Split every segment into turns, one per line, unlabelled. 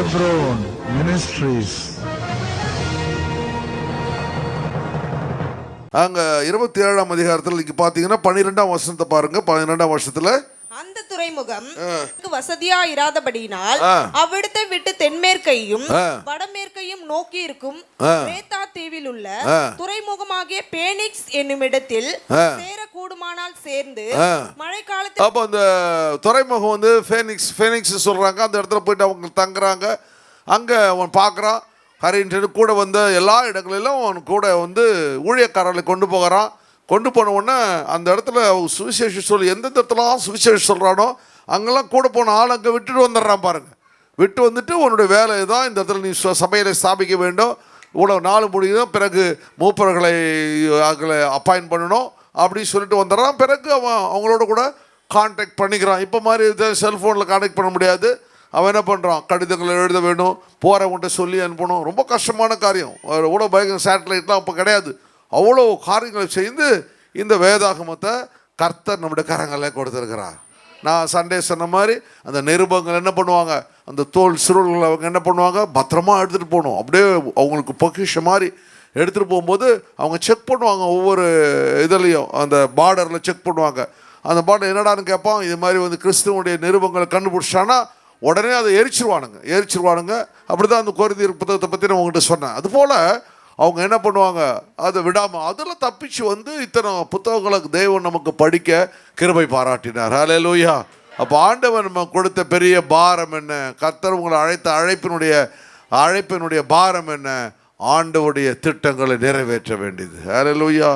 Hebron Ministries.
அங்க 27ஆம் அதிகாரத்தில் நீங்க பாத்தீங்கன்னா 12ஆம் வசனத்தை பாருங்க. 12ஆம் வருஷத்துல
அந்த துறைமுகம் வசதியா இராதபடியினால் அவ்விடத்தை விட்டு தென்மேற்கையும் வடமேற்கையும் நோக்கி இருக்கும் கிரேத்தா தீவில் உள்ள துறைமுகமாகிய பேனிக்ஸ் என்னும் இடத்தில் சேர கூடுமானால் சேர்ந்து மழைக்காலத்தில்
அப்ப அந்த துறைமுகம் வந்து ஃபேனிக்ஸ் சொல்றாங்க. அந்த இடத்துல போயிட்டு அவங்க தங்குறாங்க. அங்க அவன் பார்க்கறான் ஹரின்ட்டு கூட வந்த எல்லா இடங்களிலும் அவன் கூட வந்து ஊழியக்காரர்களை கொண்டு போகிறான். கொண்டு போன உடனே அந்த இடத்துல சுவிசேஷம் சொல்லி எந்தெந்த இடத்துலாம் சுவிசேஷம் சொல்கிறானோ அங்கெல்லாம் கூட போன ஆள் அங்கே விட்டுட்டு வந்துடுறான் பாருங்க. விட்டு வந்துட்டு உன்னுடைய வேலை தான் இந்த இடத்துல நீ சபையை ஸ்தாபிக்க வேண்டும், இவ்வளோ நாள் முடியும், பிறகு மூப்பர்களை அப்பாயின்ட் பண்ணணும் அப்படின்னு சொல்லிட்டு வந்துடுறான். பிறகு அவன் அவங்களோட கூட கான்டாக்ட் பண்ணிக்கிறான். இப்போ மாதிரி செல்ஃபோனில் கான்டாக்ட் பண்ண முடியாது. அவன் என்ன பண்ணுறான், கடிதங்களை எழுத வேணும், போகிறவன்கிட்ட சொல்லி அனுப்பணும். ரொம்ப கஷ்டமான காரியம். எவ்வளோ பயங்கர சேட்டலைட்லாம் அப்போ கிடையாது. அவ்வளோ காரியங்களை செய்து இந்த வேதாகமத்தை கர்த்தர் நம்முடைய கரங்களில் கொடுத்துருக்கிறார். நான் சண்டே சொன்ன மாதிரி அந்த நிருபங்கள் என்ன பண்ணுவாங்க, அந்த தோல் சுருள்களை அவங்க என்ன பண்ணுவாங்க, பத்திரமா எடுத்துகிட்டு போகணும். அப்படியே அவங்களுக்கு பொக்கிஷம் மாதிரி எடுத்துகிட்டு போகும்போது அவங்க செக் பண்ணுவாங்க. ஒவ்வொரு இதுலேயும் அந்த பார்டரில் செக் பண்ணுவாங்க. அந்த பார்டர் என்னடான்னு கேட்பான். இது மாதிரி வந்து கிறிஸ்துவனுடைய நிருபங்களை கண்டுபிடிச்சானா உடனே அதை எரிச்சிருவானுங்க. அப்படி தான் அந்த கொரிந்தியர் புத்தகத்தை பற்றி நான் உங்கள்கிட்ட சொன்னேன். அதுபோல் அவங்க என்ன பண்ணுவாங்க, அதை விடாமல் அதில் தப்பிச்சு வந்து இத்தனை புத்தகங்களுக்கு தேவன் நமக்கு படிக்க கிருபை பாராட்டினார். ஹல்லேலூயா. அப்போ ஆண்டவன் நம்ம கொடுத்த பெரிய பாரம் என்ன, கர்த்தர் உங்களை அழைத்த அழைப்பினுடைய பாரம் என்ன, ஆண்டவருடைய திட்டங்களை நிறைவேற்ற வேண்டியது. ஹல்லேலூயா.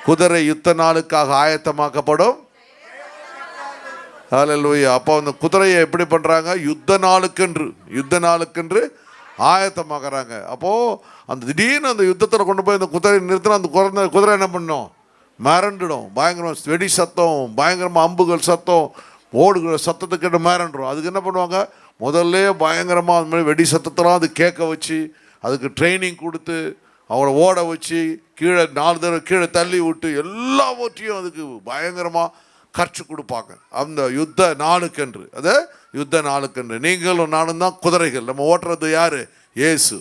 குதிரை யுத்த நாளுக்காக ஆயத்தமாக்கப்படும். ஹல்லேலூயா. அப்போ அந்த குதிரையை எப்படி பண்ணுறாங்க, யுத்த நாளுக்கென்று ஆயத்தமாகறாங்க. அப்போது அந்த திடீர்னு அந்த யுத்தத்தில் கொண்டு போய் அந்த குதிரையை நிறுத்தினா அந்த குதிரை என்ன பண்ணும், மிரண்டுடும். பயங்கரமாக வெடி சத்தம், பயங்கரமாக அம்புகள் சத்தம், ஓடுகிற சத்தத்துக்கிட்ட மிரண்டுடும். அதுக்கு என்ன பண்ணுவாங்க, முதல்ல பயங்கரமாக அந்த மாதிரி வெடி சத்தத்தெல்லாம் அது கேட்க வச்சு அதுக்கு ட்ரைனிங் கொடுத்து அவளை ஓட வச்சு கீழே 4 தடவை கீழே தள்ளி விட்டு எல்லாவற்றையும் அதுக்கு பயங்கரமாக கற்றுக் கொடுப்பாங்க. அந்த யுத்த நாளுக்கென்று நீங்களும் நானும் தான் குதிரைகள். நம்ம ஓட்டுறது யாரு, இயேசு.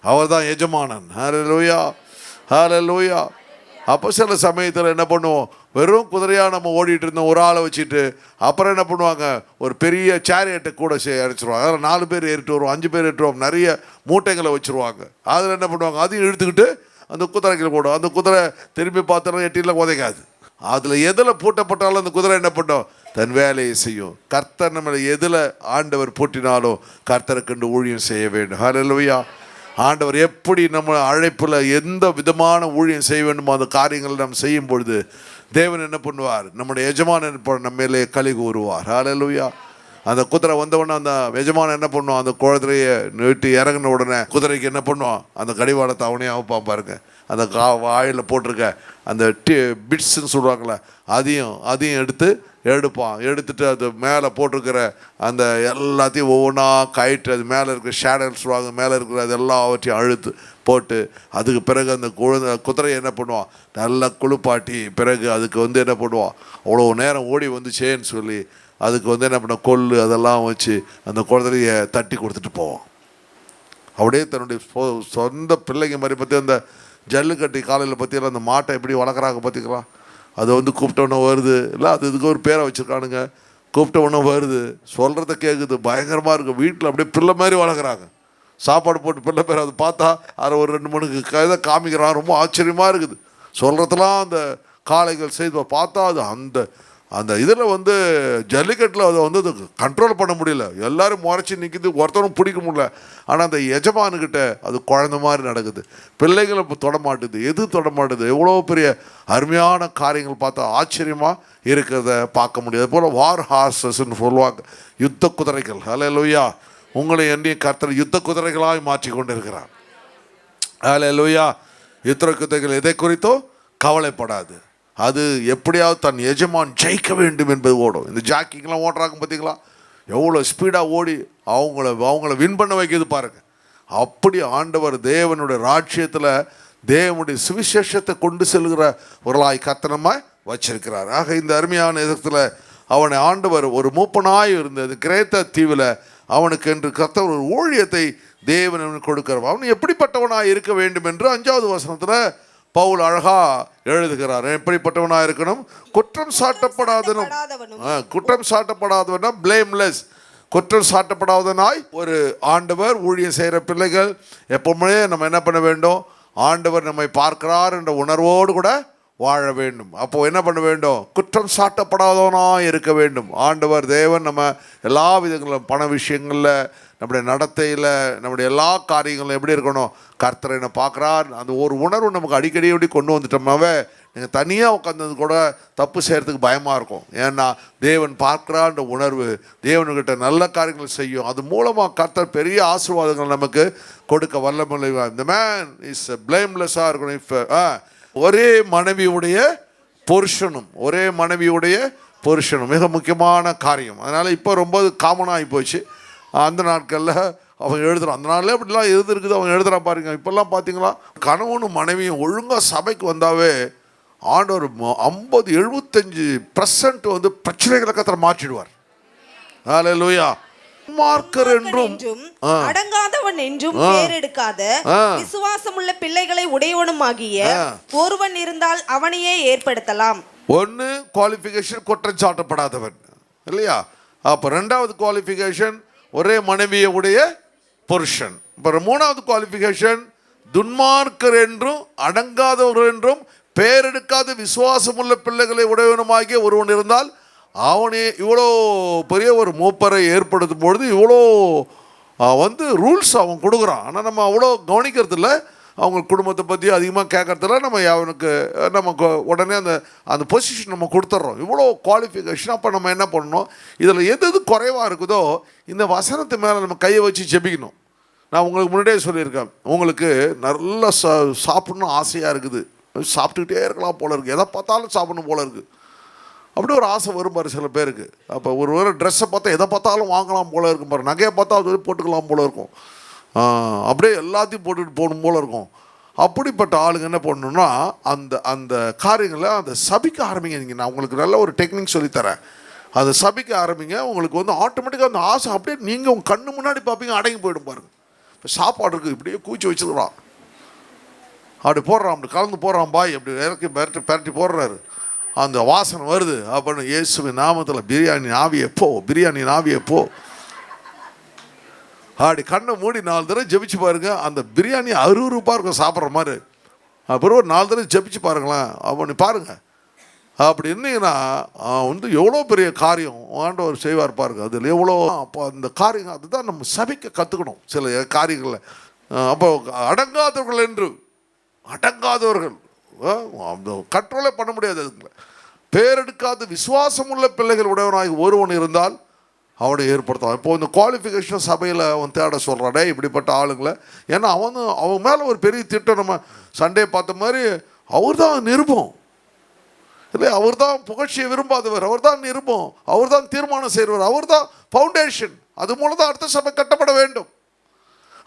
அவர் தான் எஜமானன். ஹல்லேலூயா, ஹல்லேலூயா. அப்போ சில சமயத்தில் என்ன பண்ணுவோம், வெறும் குதிரையாக நம்ம ஓடிட்டு இருந்தோம் ஒரு ஆளை வச்சுட்டு. அப்புறம் என்ன பண்ணுவாங்க, ஒரு பெரிய சேரியட்டை கூட அடிச்சிருவாங்க. அதில் 4 பேர் ஏறிட்டு வருவோம், 5 பேர் ஏறிட்டு வருவோம், நிறைய மூட்டைகளை வச்சுருவாங்க. அதில் என்ன பண்ணுவாங்க, அதையும் இழுத்துக்கிட்டு அந்த குதிரைகள் போடும். அந்த குதிரை திரும்பி பார்த்தோன்னா எட்டியில் உதைக்காது. அதில் எதில் பூட்டப்பட்டாலும் அந்த குதிரை என்ன பண்ணோம், தன் வேலையை செய்யும். கர்த்தர் நம்மளை எதில் ஆண்டவர் பூட்டினாலும் கர்த்தருக்கென்று ஊழியம் செய்ய வேண்டும். ஹல்லேலூயா. ஆண்டவர் எப்படி நம்ம அழைப்பில் எந்த விதமான ஊழியம் செய்ய வேண்டுமோ அந்த காரியங்களை நம்ம செய்யும் பொழுது தேவன் என்ன பண்ணுவார், நம்முடைய எஜமானன் நம்ம மேலே களி கூறுவார். ஹல்லேலூயா. அந்த குதிரை வந்தவுடனே அந்த எஜமானன் என்ன பண்ணுவான், அந்த குதிரையை நீட்டி இறங்கின உடனே குதிரைக்கு என்ன பண்ணுவான், அந்த கடிவாளத்தை அவனே அவுப்பான் பாருங்க. அந்த வாயில் போட்டிருக்க அந்த பிட்ஸ்ன்னு சொல்லுவாங்களே அதையும் எடுத்துட்டு அது மேலே போட்டிருக்கிற அந்த எல்லாத்தையும் ஒவ்வொன்றா கயிட்டு அது மேலே இருக்கிற ஷேடல் சொல்லுவாங்க, மேலே இருக்கிற அது எல்லாவற்றையும் அழுத்து போட்டு அதுக்கு பிறகு அந்த குதிரையை என்ன பண்ணுவான், நல்லா குளிப்பாட்டி பிறகு அதுக்கு வந்து என்ன பண்ணுவான், அவ்வளோ நேரம் ஓடி வந்துச்சேன்னு சொல்லி அதுக்கு வந்து என்ன பண்ண கொள்ளு அதெல்லாம் வச்சு அந்த குதிரையை தட்டி கொடுத்துட்டு போவான். அப்படியே தன்னுடைய சொந்த பிள்ளைங்க மாதிரி பற்றி அந்த ஜல்லுக்கட்டி காலையில் பற்றியெல்லாம் அந்த மாட்டை எப்படி வளர்க்குறாங்க பார்த்திக்கலாம். அது வந்து கூப்பிட்டோன்னே வருது, இல்லை அது இதுக்கு ஒரு பேரை வச்சுருக்கானுங்க, கூப்பிட்டவொன்னே வருது, சொல்கிறத கேட்குது, பயங்கரமாக இருக்குது. வீட்டில் அப்படியே பிள்ளை மாதிரி வளர்க்குறாங்க, சாப்பாடு போட்டு பிள்ளை பேர். அது பார்த்தா அதை ஒரு 2 மணிக்கு இதை காமிக்கிறான். ரொம்ப ஆச்சரியமாக இருக்குது. சொல்கிறதெல்லாம் அந்த காளைகள் செய்து பார்த்தா அது அந்த இதில் வந்து ஜல்லிக்கட்டில் அதை வந்து அது கண்ட்ரோல் பண்ண முடியல. எல்லோரும் முறைச்சி நிற்கிது, ஒருத்தரும் பிடிக்க முடியல. ஆனால் அந்த எஜமானுக்கிட்ட அது குழந்த மாதிரி நடக்குது. பிள்ளைகளை இப்போ தொடமாட்டுது, எவ்வளோ பெரிய அருமையான காரியங்கள் பார்த்தா ஆச்சரியமாக இருக்கிறத பார்க்க முடியாது. அதுபோல் வார் ஹார்சஸ்ன்னு சொல்லுவாங்க, யுத்த குதிரைகள். ஹல்லேலூயா. உங்களை என்னையும் கர்த்தர் யுத்த குதிரைகளாக மாற்றி கொண்டு இருக்கிறார். ஹல்லேலூயா. யுத்த குதிரைகள் எதை குறித்தோ கவலைப்படாது. அது எப்படியாவது தன் எஜமான் ஜெயிக்க வேண்டும் என்பது ஓடும். இந்த ஜாக்கிங்கெலாம் ஓட்டுறாங்க பார்த்தீங்களா, எவ்வளோ ஸ்பீடாக ஓடி அவங்கள வின் பண்ண வைக்கிறது பாருங்கள். அப்படி ஆண்டவர் தேவனுடைய ராஜ்யத்தில் தேவனுடைய சுவிசேஷத்தை கொண்டு செல்கிறவர்களாய் கர்த்தனமாய் வச்சிருக்கிறார். ஆக இந்த அருமையான இடத்துல அவனை ஆண்டவர் ஒரு மூப்பனாய் இருந்தது கிரேத்த தீவில் அவனுக்கு என்று கர்த்தர் ஒரு ஊழியத்தை தேவன் அவனுக்கு கொடுக்கிறார். அவன் எப்படிப்பட்டவனாக இருக்க வேண்டும் என்று 5வது வசனத்தில் பவுல் அழகா எழுதுகிறார். எப்படிப்பட்டவனாக இருக்கணும்? குற்றம் சாட்டப்படாதவனா பிளேம்லெஸ், குற்றம் சாட்டப்படாதவனாய் ஒரு ஆண்டவர் ஊழியம் செய்கிற பிள்ளைகள் எப்பவுமே நம்ம என்ன பண்ண வேண்டும்? ஆண்டவர் நம்மை பார்க்கிறார் என்ற உணர்வோடு கூட வாழ வேண்டும். அப்போ என்ன பண்ண வேண்டும்? குற்றம் சாட்டப்படாதவனாக இருக்க வேண்டும். ஆண்டவர் தேவன் நம்ம எல்லா விதங்களும், பண விஷயங்களில், நம்முடைய நடத்தையில், நம்முடைய எல்லா காரியங்களும் எப்படி இருக்கணும்? கர்த்தர் என்ன பார்க்குறார், அந்த ஒரு உணர்வு நமக்கு அடிக்கடி எப்படி கொண்டு வந்துட்டோம்னாவே நீங்கள் தனியாக உட்காந்தது கூட தப்பு செய்கிறதுக்கு பயமாக இருக்கும். ஏன்னா தேவன் பார்க்குறான்ற உணர்வு தேவன்கிட்ட நல்ல காரியங்கள் செய்யும். அது மூலமாக கர்த்தர் பெரிய ஆசீர்வாதங்கள் நமக்கு கொடுக்க வல்லமை. இந்த மேன் இஸ் பிளேம்லெஸ்ஸாக இருக்கணும். இப்போ ஒரே மனைவியுடைய புருஷனும் மிக முக்கியமான காரியம். அதனால் இப்போ ரொம்ப காமனாகி போச்சு. அந்த நாட்களில் அவங்க எழுதுகிறான், அந்த நாளில் இப்படிலாம் இருந்துருக்குது, அவங்க எழுதுகிறான் பாருங்க. இப்போல்லாம் பார்த்தீங்களா, கணவனும் மனைவியும் ஒழுங்காக சபைக்கு வந்தாவே ஆண்டவர் 50-75% வந்து பிரச்சனைகளை கத்தரை மாற்றிடுவார். ஹல்லேலூயா. மார்க்கர் என்றும்
அடங்காதவன் என்றும் பேரெடுக்காத விசுவாசமுள்ள பிள்ளைகளை உடையவனுமாகிய ஒருவன் இருந்தால் அவனையே ஏற்படுத்தலாம்.
ஒன்னு குவாலிஃபிகேஷன் குற்றம் சாட்டப்படாதவன் இல்லையா? அப்ப 2வது குவாலிஃபிகேஷன் ஒரே மனைவியை உடைய புருஷன். இப்ப 3வது குவாலிஃபிகேஷன் துன்மார்க்கர் என்றும் அடங்காதவர் என்றும் பேரெடுக்காத விசுவாசமுள்ள பிள்ளைகளை உடையவனுமாகிய ஒருவன் இருந்தால் அவனே. இவ்வளோ பெரிய ஒரு மூப்பரை ஏற்படுத்தும் பொழுது இவ்வளோ வந்து ரூல்ஸ் அவன் கொடுக்குறான். ஆனால் நம்ம அவ்வளோ கவனிக்கிறதில்ல, அவங்க குடும்பத்தை பற்றி அதிகமாக கேட்கறதில்ல. நம்ம அவனுக்கு நமக்கு உடனே அந்த பொசிஷன் நம்ம கொடுத்துட்றோம். இவ்வளோ குவாலிஃபிகேஷன். அப்போ நம்ம என்ன பண்ணணும்? இதில் எது குறைவாக இருக்குதோ இந்த வசனத்து மேலே நம்ம கையை வச்சு ஜெபிக்கணும். நான் உங்களுக்கு முன்னாடியே சொல்லியிருக்கேன், உங்களுக்கு நல்லா சாப்பிடணும் ஆசையாக இருக்குது, சாப்பிட்டுக்கிட்டே இருக்கலாம் போல இருக்குது, எதை பார்த்தாலும் சாப்பிடணும் போல இருக்குது, அப்படி ஒரு ஆசை வரும் பாரு சில பேருக்கு. அப்போ ஒரு ட்ரெஸ்ஸை பார்த்தா எதை பார்த்தாலும் வாங்கலாம் போல இருக்கும் பாரு, நகையை பார்த்தா அது போட்டுக்கலாம் போல இருக்கும், அப்படியே எல்லாத்தையும் போட்டுட்டு போகணும் போல இருக்கும். அப்படிப்பட்ட ஆளுங்க என்ன பண்ணணும்னா அந்த காரியங்களை அந்த சபிக்க ஆரம்பிங்க. நீங்கள் நான் உங்களுக்கு நல்ல ஒரு டெக்னிக் சொல்லித்தரேன். அதை சபிக்க ஆரம்பிங்க. உங்களுக்கு வந்து ஆட்டோமேட்டிக்காக அந்த ஆசை அப்படியே நீங்கள் உங்கள் கண்ணு முன்னாடி பார்ப்பீங்க, அடங்கி போயிடும் பாருங்க. இப்போ சாப்பாடு இருக்குது, இப்படியே கூச்சி வச்சுருக்கிறான், அப்படி போடுறான், அப்படி கலந்து போடுறான், பாய் அப்படி இறக்கி பரட்டி போடுறாரு, அந்த வாசனை வருது. அப்படின்னு இயேசுவின் நாமத்தில் பிரியாணி ஆவியை போ அப்படி கண்ணை மூடி 4 தடவை ஜெபிச்சு பாருங்க. அந்த பிரியாணி அருவருப்பாக இருக்கும் சாப்பிட்ற மாதிரி. அப்புறம் ஒரு 4 தடவை ஜெபிச்சு பாருங்களேன். அப்படி பாருங்க. அப்படி இருந்தீங்கன்னா வந்து எவ்வளோ பெரிய காரியம் ஆண்டவர் செய்வார் பாருங்க. அதில் எவ்வளோ அப்போ அந்த காரியங்கள் அதுதான் நம்ம சபிக்க கற்றுக்கணும் சில காரியங்களில். அப்போ அடங்காதவர்கள் கண்ட்ரோலே பண்ண முடியாது. அதுங்களை பேரெடுக்காத விசுவாசம் உள்ள பிள்ளைகள் உடையவனாகி ஒருவன் இருந்தால் அவனை ஏற்படுத்துவான். இப்போ இந்த குவாலிஃபிகேஷன் சபையில் அவன் தேட சொல்கிறானே இப்படிப்பட்ட ஆளுங்களை. ஏன்னா அவன் மேலே ஒரு பெரிய திட்டம். நம்ம சண்டே பார்த்த மாதிரி அவர் தான் நிருபம் இல்லை, அவர் தான் புகழ்ச்சியை விரும்பாதவர், அவர் தான் நிருபம், அவர் தான் தீர்மானம் செய்கிறவர், அவர் தான் ஃபவுண்டேஷன். அது மூலம் தான் அடுத்த சபை கட்டப்பட வேண்டும்.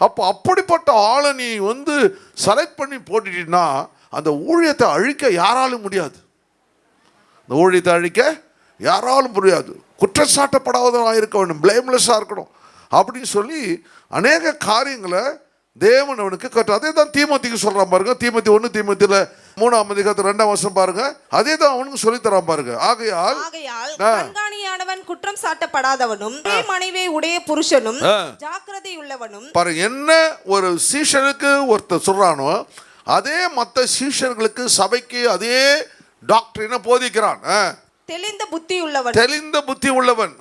அப்போ அப்படிப்பட்ட ஆளை நீ வந்து செலக்ட் பண்ணி போட்டுட்டீங்கன்னா அந்த ஊழியத்தை அழிக்க யாராலும் முடியாது. அந்த ஊழியத்தை அழிக்க யாராலும் முடியாது. குற்றச்சாட்டப்படாதவனாக இருக்க வேண்டும், பிளேம்லெஸ்ஸாக இருக்கணும் அப்படின்னு சொல்லி அநேக காரியங்களை தேவன் அவனுக்கு கற்று. அதே தான் தீமோத்திக்கு சொல்கிறான் பாருங்க. தீமோத்தி 1 தீமோத்தியில் 3ஆம் அதிகாரத்தில் 2ஆம் வசனம் பாருங்க. அதே தான் அவனுக்கு சொல்லித்தரான் பாருங்க. ஆகையால்
கண்காணியானவன் குற்றம் சாட்டப்படாதவனும் மனைவியை உடைய புருஷனும் ஜாக்கிரதை உள்ளவனும்
பாருங்க. என்ன ஒரு சீஷனுக்கு ஒருத்தர் சொல்றானோ அதே மற்ற சீஷர்களுக்கு சபைக்கு அதே டாக்டரினை போதிக்கிறான்.
தெளிந்த புத்தி உள்ளவன்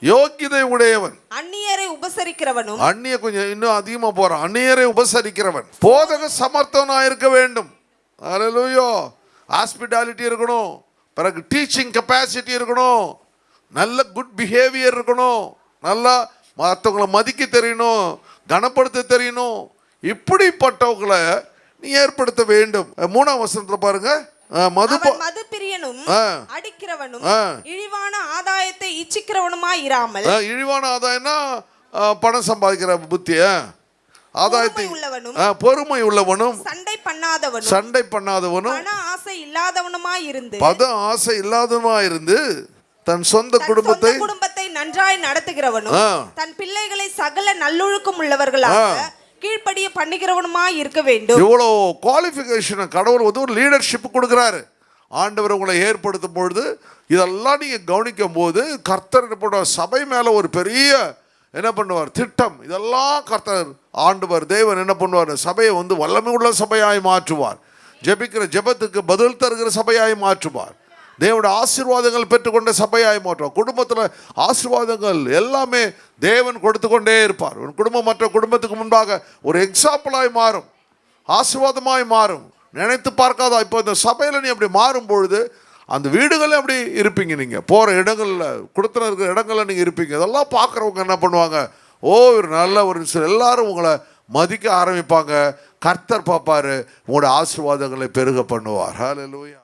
யோகிதை உடையவன்
அந்நியரை உபசரிக்கிறவனும்
கொஞ்சம் இன்னும் அதிகமா போறான். அந்நியரை உபசரிக்கிறவன் போதக சமர்த்தவனா இருக்க வேண்டும். ஹல்லேலூயா. ஹாஸ்பிட்டாலிட்டி இருக்கணும், பிறகு டீச்சிங் கெப்பாசிட்டி இருக்கணும், நல்ல குட் பிஹேவியர் இருக்கணும், நல்லா மற்றவங்களை மதிக்க தெரியணும், கனப்படுத்த தெரியணும். இப்படிப்பட்டவங்களை நீ ஏற்படுத்த வேண்டும். 3ஆம் வசனத்துல பாருங்க.
மதுப்பிரியனும் அடிக்கிறவனும் இழிவான ஆதாயத்தை இச்சிக்கிறவனுமாய் இராமல்.
இழிவான ஆதாயம்னா பணம் சம்பாதிக்கிற புத்தி, ஆதாயத்தை பொறுமை உள்ளவனும் சண்டை பண்ணாதவனும்
பண ஆசை இல்லாதவனுமாய் இருந்து
தன் சொந்த குடும்பத்தை
நன்றாய் நடத்துகிறவனும் தன் பிள்ளைகளை சகல நல்லொழுக்கம் உள்ளவர்களாக கீழ்ப்படிய பண்ணுகிறவனுமாய் இருக்க வேண்டும்.
இவ்வளோ குவாலிஃபிகேஷனை கடவுள் வந்து ஒரு லீடர்ஷிப் கொடுக்குறாரு. ஆண்டவர் உங்களை ஏற்படுத்தும் பொழுது இதெல்லாம் நீங்கள் கவனிக்கும் போது கர்த்தர் போட சபை மேலே ஒரு பெரிய என்ன பண்ணுவார் திட்டம். இதெல்லாம் கர்த்தர் ஆண்டவர் தேவன் என்ன பண்ணுவார், சபையை வந்து வல்லமை உள்ள சபையாய் மாற்றுவார். ஜெபிக்கிற ஜெபத்துக்கு பதில் தருகிற சபையாய் மாற்றுவார். தேவனுடைய ஆசீர்வாதங்கள் பெற்றுக்கொண்ட சபையாய் மாற்றுவார். குடும்பத்தில் ஆசீர்வாதங்கள் எல்லாமே தேவன் கொடுத்து கொண்டே இருப்பார். ஒரு குடும்பம் மற்ற குடும்பத்துக்கு முன்பாக ஒரு எக்ஸாம்பிளாய் மாறும், ஆசீர்வாதமாய் மாறும். நினைத்து பார்க்காதா. இப்போ இந்த சபையில் நீ அப்படி மாறும் பொழுது அந்த வீடுகளில் அப்படி இருப்பீங்க. நீங்கள் போகிற இடங்களில் கொடுத்துன இருக்கிற இடங்களில் நீங்கள் இருப்பீங்க. இதெல்லாம் பார்க்குறவங்க என்ன பண்ணுவாங்க, ஓ ஒரு நல்ல ஒரு எல்லாரும் உங்களை மதிக்க ஆரம்பிப்பாங்க. கர்த்தர் பார்ப்பாரு, உங்களோட ஆசீர்வாதங்களை பெருக பண்ணுவார். ஹல்லேலூயா.